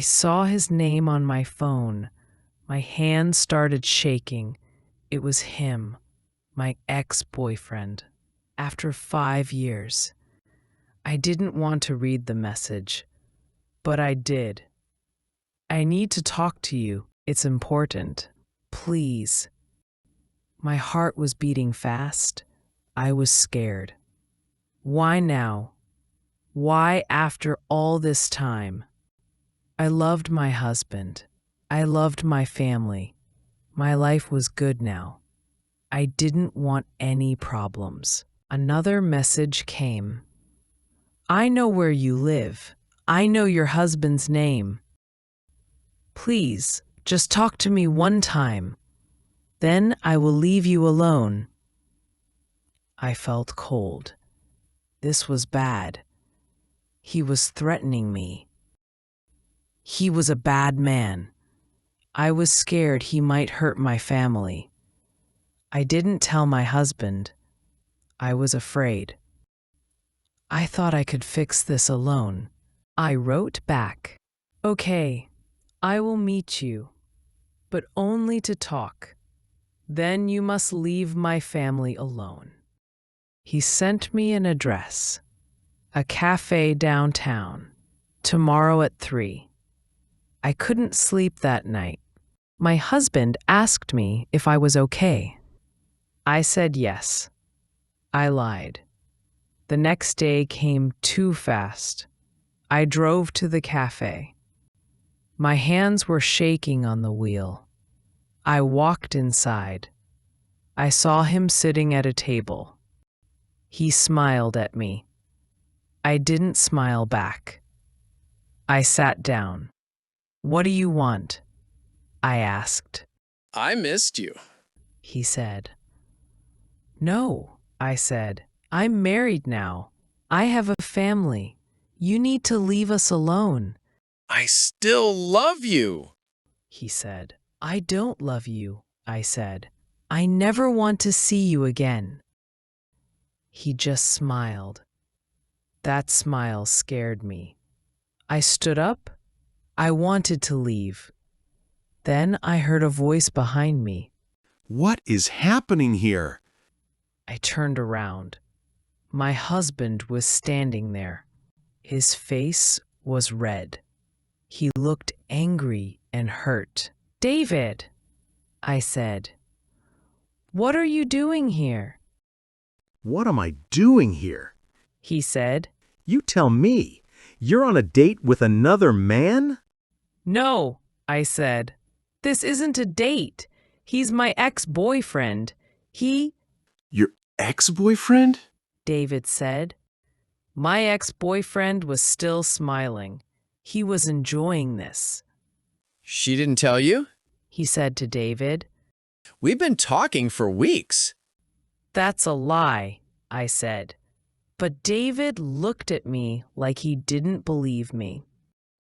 saw his name on my phone. My hand started shaking. It was him, my ex-boyfriend. After 5 years. I didn't want to read the message, but I did. I need to talk to you. It's important. Please. My heart was beating fast. I was scared. Why now? Why after all this time? I loved my husband. I loved my family. My life was good now. I didn't want any problems. Another message came. I know where you live. I know your husband's name. Please, just talk to me one time. Then I will leave you alone. I felt cold. This was bad. He was threatening me. He was a bad man. I was scared he might hurt my family. I didn't tell my husband. I was afraid. I thought I could fix this alone. I wrote back, "Okay, I will meet you, but only to talk. Then you must leave my family alone." He sent me an address, a cafe downtown, tomorrow at 3. I couldn't sleep that night. My husband asked me if I was okay. I said yes. I lied. The next day came too fast. I drove to the cafe. My hands were shaking on the wheel. I walked inside. I saw him sitting at a table. He smiled at me. I didn't smile back. I sat down. "What do you want?" I asked. I missed you. He said. "No," I said. "I'm married now. I have a family. You need to leave us alone." I still love you. He said. "I don't love you," I said. "I never want to see you again." He just smiled. That smile scared me. I stood up. I wanted to leave. Then I heard a voice behind me. What is happening here? I turned around. My husband was standing there. His face was red. He looked angry and hurt. "David," I said, "what are you doing here?" What am I doing here? He said. You tell me. You're on a date with another man? "No," I said. "This isn't a date. He's my ex-boyfriend. Your ex-boyfriend? David said. My ex-boyfriend was still smiling. He was enjoying this. She didn't tell you? He said to David. We've been talking for weeks. That's a lie, I said. But David looked at me like he didn't believe me.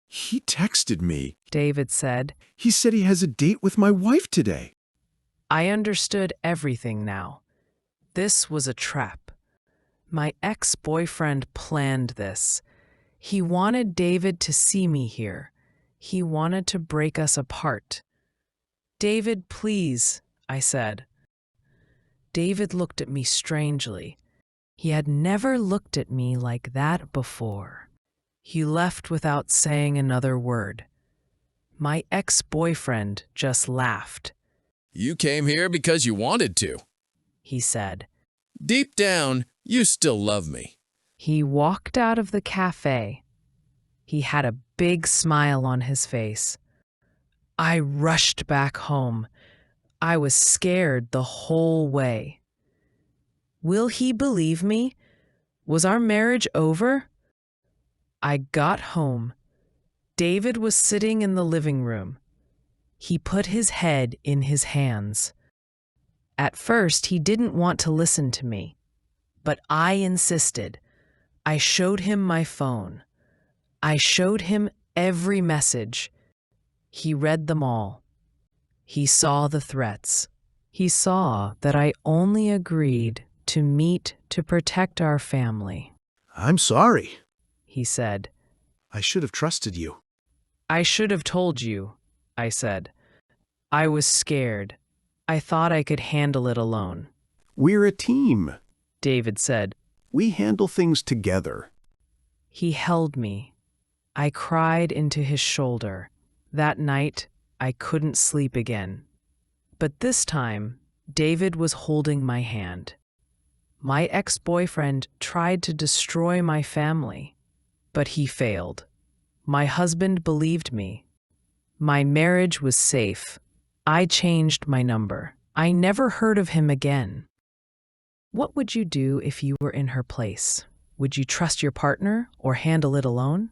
He texted me. David said. He said he has a date with my wife today. I understood everything now. This was a trap. My ex-boyfriend planned this. He wanted David to see me here. He wanted to break us apart. "David, please," I said. David looked at me strangely. He had never looked at me like that before. He left without saying another word. My ex-boyfriend just laughed. You came here because you wanted to. He said. Deep down, you still love me. He walked out of the cafe. He had a big smile on his face. I rushed back home. I was scared the whole way. Will he believe me? Was our marriage over? I got home. David was sitting in the living room. He put his head in his hands. At first, he didn't want to listen to me, but I insisted. I showed him my phone. I showed him every message. He read them all. He saw the threats. He saw that I only agreed to meet to protect our family. I'm sorry, He said. I should have trusted you. I should have told you, I said. I was scared. I thought I could handle it alone. We're a team. David said. We handle things together. He held me. I cried into his shoulder. That night, I couldn't sleep again. But this time, David was holding my hand. My ex-boyfriend tried to destroy my family, but he failed. My husband believed me. My marriage was safe. I changed my number. I never heard of him again. What would you do if you were in her place? Would you trust your partner or handle it alone?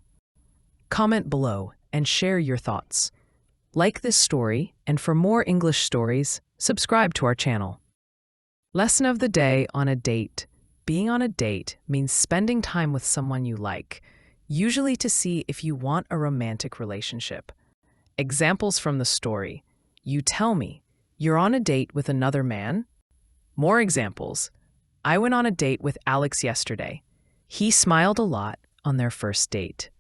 Comment below and share your thoughts. Like this story, and for more English stories, subscribe to our channel. Lesson of the day on a date. Being on a date means spending time with someone you like, usually to see if you want a romantic relationship. Examples from the story. You tell me, you're on a date with another man? More examples. I went on a date with Alex yesterday. He smiled a lot on their first date.